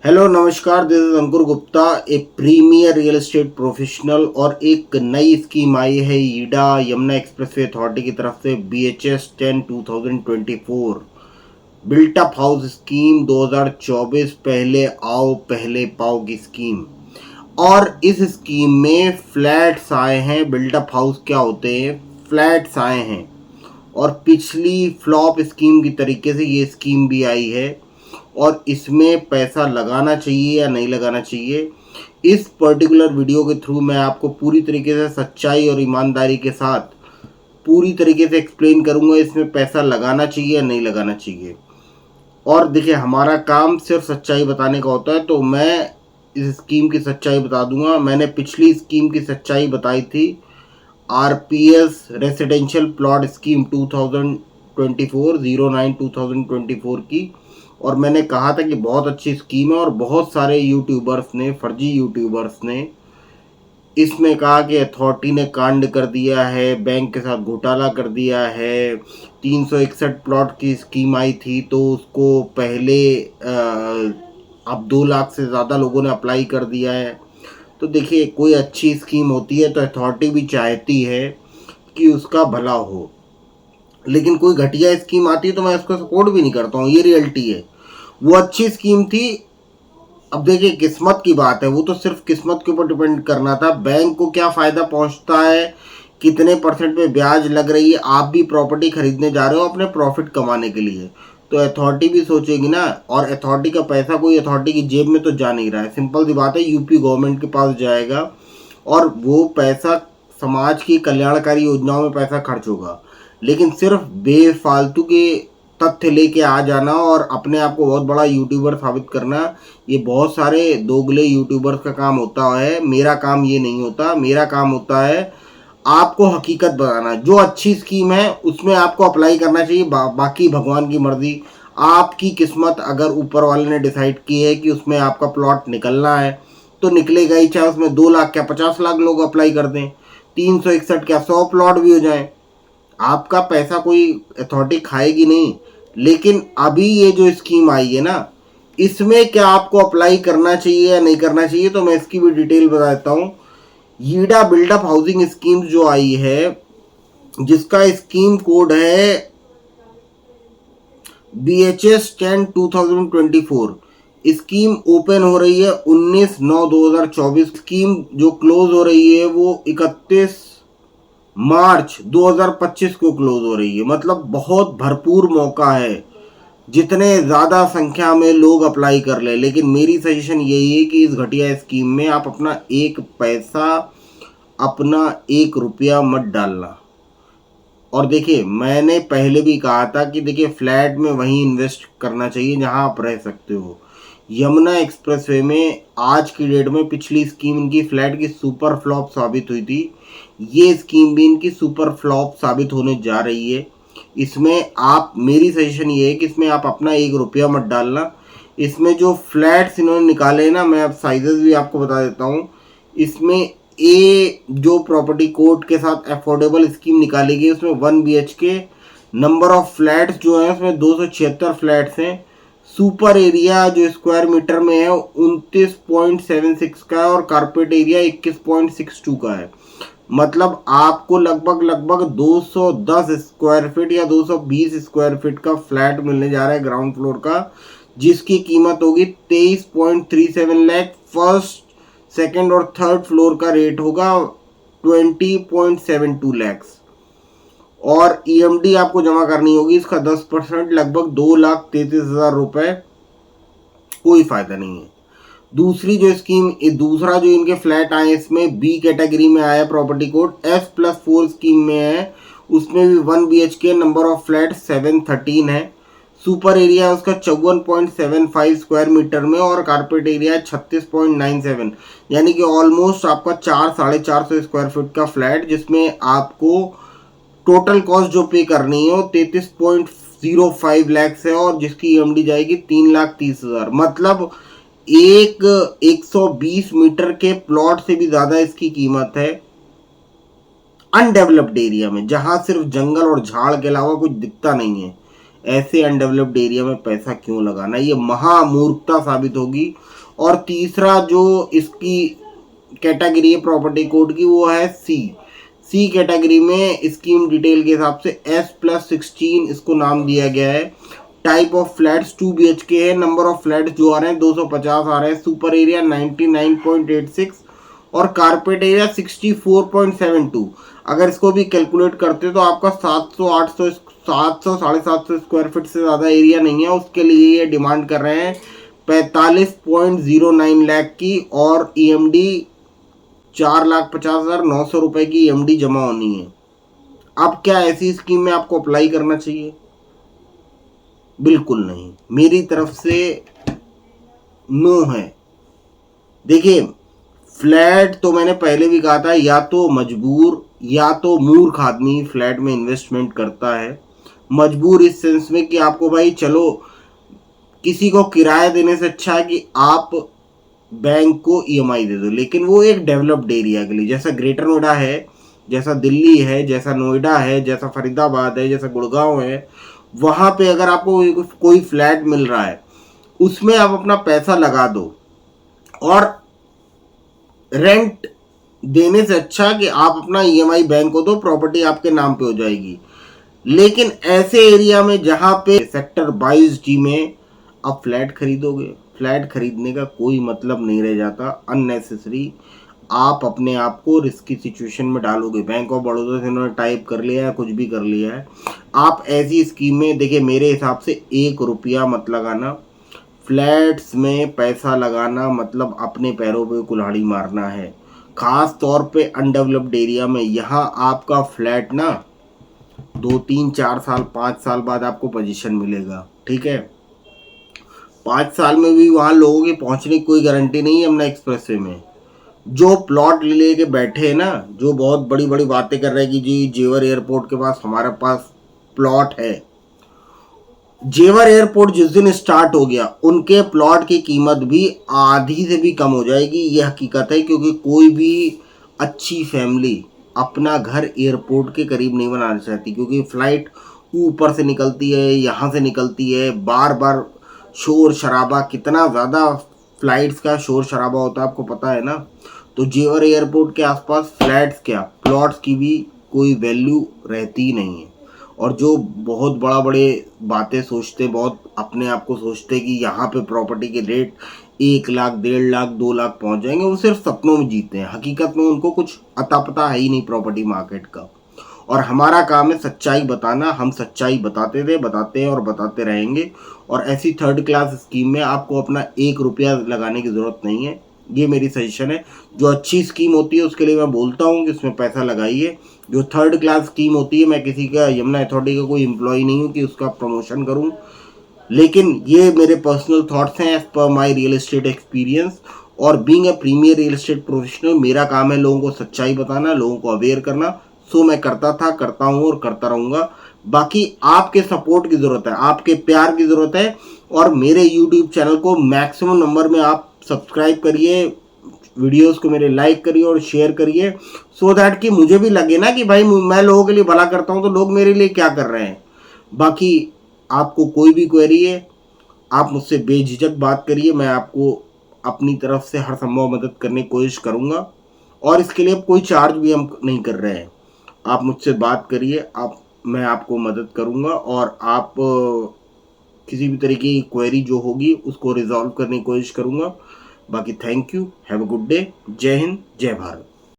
Hello नमस्कार, this is अंकुर गुप्ता, एक premiere real estate professional. और एक नई स्कीम आई है ईडा यमुना एक्सप्रेसवे अथॉरिटी की तरफ से BHS 10 2024 built up house scheme 2024 पहले आओ पहले पाओ की स्कीम। और इस स्कीम में फ्लैट्स आए हैं। बिल्ट अप हाउस क्या होते हैं? फ्लैट्स आए हैं। और पिछली फ्लॉप स्कीम की तरीके से ये स्कीम भी आई है। और इसमें पैसा लगाना चाहिए या नहीं लगाना चाहिए, इस पर्टिकुलर वीडियो के थ्रू मैं आपको पूरी तरीके से सच्चाई और ईमानदारी के साथ पूरी तरीके से एक्सप्लेन करूंगा इसमें पैसा लगाना चाहिए या नहीं लगाना चाहिए। और देखिए, हमारा काम सिर्फ सच्चाई बताने का होता है, तो मैं इस स्कीम की सच्चाई बता दूंगा। मैंने पिछली स्कीम की सच्चाई बताई थी, RPS रेसिडेंशियल प्लॉट स्कीम 2024 09 2024 की। और मैंने कहा था कि बहुत अच्छी स्कीम है और बहुत सारे यूट्यूबर्स ने, फर्जी यूट्यूबर्स ने इसमें कहा कि अथॉरिटी ने कांड कर दिया है, बैंक के साथ घोटाला कर दिया है। 361 प्लॉट की स्कीम आई थी तो उसको पहले अब 2 लाख से ज़्यादा लोगों ने अप्लाई कर दिया है। तो देखिए, कोई अच्छी स्कीम होती है तो अथॉरिटी भी चाहती है कि उसका भला हो, लेकिन कोई घटिया स्कीम आती है तो मैं उसको सपोर्ट भी नहीं करता हूँ। ये रियलिटी है। वो अच्छी स्कीम थी। अब देखिए, किस्मत की बात है, वो तो सिर्फ किस्मत के ऊपर डिपेंड करना था। बैंक को क्या फ़ायदा पहुंचता है, कितने परसेंट पे ब्याज लग रही है। आप भी प्रॉपर्टी खरीदने जा रहे हो अपने प्रॉफिट कमाने के लिए, तो अथॉरिटी भी सोचेगी ना। और अथॉरिटी का पैसा कोई अथॉरिटी की जेब में तो जा नहीं रहा है। सिंपल सी बात है, यूपी गवर्नमेंट के पास जाएगा और वो पैसा समाज की कल्याणकारी योजनाओं में पैसा खर्च होगा। लेकिन सिर्फ बेफालतू के तथ्य लेके आ जाना और अपने आप को बहुत बड़ा यूट्यूबर साबित करना, ये बहुत सारे दोगले यूट्यूबर्स का काम होता है। मेरा काम ये नहीं होता। मेरा काम होता है आपको हकीकत बताना। जो अच्छी स्कीम है उसमें आपको अप्लाई करना चाहिए। बाकी भगवान की मर्जी, आपकी किस्मत। अगर ऊपर वाले ने डिसाइड की है कि उसमें आपका प्लॉट निकलना है तो निकलेगा ही, चाहे उसमें 2 लाख क्या 50 लाख लोग अप्लाई कर दें, 361 क्या 100 प्लॉट भी हो जाए, आपका पैसा कोई अथॉरिटी खाएगी नहीं। लेकिन अभी ये जो स्कीम आई है ना, इसमें क्या आपको अप्लाई करना चाहिए या नहीं करना चाहिए, तो मैं इसकी भी डिटेल बता देता हूँ। यीडा बिल्डअप हाउसिंग स्कीम जो आई है, जिसका स्कीम कोड है BHS 10 2024, स्कीम ओपन हो रही है 19/9/2024। स्कीम जो क्लोज हो रही है वो 31 मार्च 2025 को क्लोज हो रही है। मतलब बहुत भरपूर मौका है, जितने ज़्यादा संख्या में लोग अप्लाई कर ले। लेकिन मेरी सजेशन यही है कि इस घटिया स्कीम में आप अपना एक पैसा, अपना 1 रुपया मत डालना। और देखिए, मैंने पहले भी कहा था कि देखिए, फ्लैट में वहीं इन्वेस्ट करना चाहिए जहां आप रह सकते हो। यमुना एक्सप्रेसवे में आज की डेट में पिछली स्कीम इनकी फ्लैट की सुपर फ्लॉप साबित हुई थी। ये स्कीम भी इनकी सुपर फ्लॉप साबित होने जा रही है। इसमें आप, मेरी सजेशन ये है कि इसमें आप अपना 1 रुपया मत डालना। इसमें जो फ्लैट्स इन्होंने निकाले हैं ना, मैं अब साइजेस भी आपको बता देता हूँ। इसमें जो प्रॉपर्टी कोड के साथ अफोर्डेबल स्कीम निकाली गई, उसमें 1 BHK नंबर ऑफ फ्लैट्स जो है उसमें 276 फ्लैट्स हैं। सुपर एरिया जो स्क्वायर मीटर में है 29.76 का है और कारपेट एरिया 21.62 का है। मतलब आपको लगभग 210 स्क्वायर फीट या 220 स्क्वायर फीट का फ्लैट मिलने जा रहा है ग्राउंड फ्लोर का, जिसकी कीमत होगी 23.37 लाख। फर्स्ट, सेकंड और थर्ड फ्लोर का रेट होगा 20.72 लैक्स। और EMD आपको जमा करनी होगी इसका 10%, लगभग 2,33,000 रुपए। कोई फायदा नहीं है। दूसरी जो स्कीम, दूसरा जो इनके फ्लैट आए इसमें B कैटेगरी में आया, प्रॉपर्टी कोड F+4 स्कीम में है। उसमें भी 1 BHK नंबर ऑफ फ्लैट 713 है। सुपर एरिया उसका 54.75 स्क्वायर मीटर में और कारपेट एरिया 36.97, यानी कि ऑलमोस्ट आपका 400-450 स्क्वायर फीट का फ्लैट, जिसमें आपको टोटल कॉस्ट जो पे करनी है वो 33.05 लैक्स है और जिसकी EMD जाएगी 3,30,000। मतलब 120 मीटर के प्लॉट से भी ज़्यादा इसकी कीमत है। अनडेवलप्ड एरिया में, जहां सिर्फ जंगल और झाड़ के अलावा कुछ दिखता नहीं है, ऐसे अनडेवलप्ड एरिया में पैसा क्यों लगाना, ये महामूर्खता साबित होगी। और तीसरा जो इसकी कैटेगरी है प्रॉपर्टी कोड की, वो है सी कैटेगरी में स्कीम डिटेल के हिसाब से S+16 इसको नाम दिया गया है। टाइप ऑफ फ्लैट्स 2 BHK है। नंबर ऑफ फ्लैट्स जो आ रहे हैं 250 आ रहे हैं। सुपर एरिया 99.86 और कारपेट एरिया 64.72। अगर इसको भी कैलकुलेट करते तो आपका 700 750 स्क्वायर फीट से ज़्यादा एरिया नहीं है। उसके लिए ये डिमांड कर रहे हैं 45.09 लाख की, और EMD 4,50,900 रुपए की EMD जमा होनी है। अब क्या ऐसी स्कीम में आपको अप्लाई करना चाहिए? बिल्कुल नहीं, मेरी तरफ से नो है। देखिए, फ्लैट तो मैंने पहले भी कहा था, या तो मजबूर या तो मूर्ख आदमी फ्लैट में इन्वेस्टमेंट करता है। मजबूर इस सेंस में कि आपको भाई चलो किसी को किराया देने से अच्छा है कि आप बैंक को EMI दे दो, लेकिन वो एक डेवलप्ड एरिया के लिए, जैसा ग्रेटर नोएडा है, जैसा दिल्ली है, जैसा नोएडा है, जैसा फरीदाबाद है, जैसा गुड़गांव है, वहाँ पे अगर आपको कोई फ्लैट मिल रहा है उसमें आप अपना पैसा लगा दो, और रेंट देने से अच्छा कि आप अपना EMI बैंक को दो, प्रॉपर्टी आपके नाम पे हो जाएगी। लेकिन ऐसे एरिया में जहाँ पे सेक्टर 22D में आप फ्लैट खरीदोगे, फ्लैट खरीदने का कोई मतलब नहीं रह जाता। अननेसेसरी आप अपने आप को रिस्की सिचुएशन में डालोगे। बैंक ऑफ बड़ौदा से इन्होंने टाइप कर लिया है, कुछ भी कर लिया है। आप ऐसी स्कीमें, देखिए मेरे हिसाब से 1 रुपया मत लगाना। फ्लैट्स में पैसा लगाना मतलब अपने पैरों पे कुल्हाड़ी मारना है, खास तौर पे अनडेवलप्ड एरिया में। यहाँ आपका फ्लैट ना 2 3 4 साल 5 साल बाद आपको पोजीशन मिलेगा, ठीक है। 5 साल में भी वहाँ लोगों के पहुँचने की कोई गारंटी नहीं है। यमुना एक्सप्रेसवे में जो प्लॉट ले के बैठे हैं ना, जो बहुत बड़ी बड़ी बातें कर रहे हैं कि जी जेवर एयरपोर्ट के पास हमारे पास प्लॉट है, जेवर एयरपोर्ट जिस दिन स्टार्ट हो गया उनके प्लॉट की कीमत भी आधी से भी कम हो जाएगी। ये हकीकत है, क्योंकि कोई भी अच्छी फैमिली अपना घर एयरपोर्ट के करीब नहीं बनाना चाहती, क्योंकि फ्लाइट ऊपर से निकलती है, यहाँ से निकलती है, बार बार शोर शराबा, कितना ज़्यादा फ्लाइट्स का शोर शराबा होता है आपको पता है ना। तो जेवर एयरपोर्ट के आसपास फ्लैट्स क्या, प्लॉट्स की भी कोई वैल्यू रहती नहीं है। और जो बहुत बड़ा बड़े बातें सोचते, बहुत अपने आप को सोचते कि यहाँ पे प्रॉपर्टी के रेट 1 लाख 1.5 लाख 2 लाख पहुँच जाएंगे, वो सिर्फ सपनों में जीते हैं। हकीकत में उनको कुछ अता पता है ही नहीं प्रॉपर्टी मार्केट का। और हमारा काम है सच्चाई बताना। हम सच्चाई बताते थे, बताते हैं और बताते रहेंगे। और ऐसी थर्ड क्लास स्कीम में आपको अपना 1 रुपया लगाने की ज़रूरत नहीं है। ये मेरी सजेशन है। जो अच्छी स्कीम होती है उसके लिए मैं बोलता हूँ कि उसमें पैसा लगाइए। जो थर्ड क्लास स्कीम होती है, मैं किसी का यमुना अथॉरिटी का कोई एम्प्लॉय नहीं हूँ कि उसका प्रमोशन करूँ, लेकिन ये मेरे पर्सनल थॉट्स हैं as per my real estate experience. और being a premier real estate professional, मेरा काम है लोगों को सच्चाई बताना, लोगों को अवेयर करना। सो मैं करता था, करता हूँ और करता रहूँगा। बाकी आपके सपोर्ट की ज़रूरत है, आपके प्यार की ज़रूरत है। और मेरे यूट्यूब चैनल को मैक्सिमम नंबर में आप सब्सक्राइब करिए, वीडियोस को मेरे लाइक करिए और शेयर करिए, सो दैट कि मुझे भी लगे ना कि भाई मैं लोगों के लिए भला करता हूँ तो लोग मेरे लिए क्या कर रहे हैं। बाकी आपको कोई भी क्वेरी है, आप मुझसे बेझिझक बात करिए। मैं आपको अपनी तरफ से हर संभव मदद करने की कोशिश करूँगा। और इसके लिए कोई चार्ज भी हम नहीं कर रहे हैं। आप मुझसे बात करिए, मैं आपको मदद करूँगा। और आप किसी भी तरीके की क्वेरी जो होगी उसको रिजॉल्व करने की कोशिश करूँगा। बाकी thank you, have a good day, जय हिंद, जय भारत।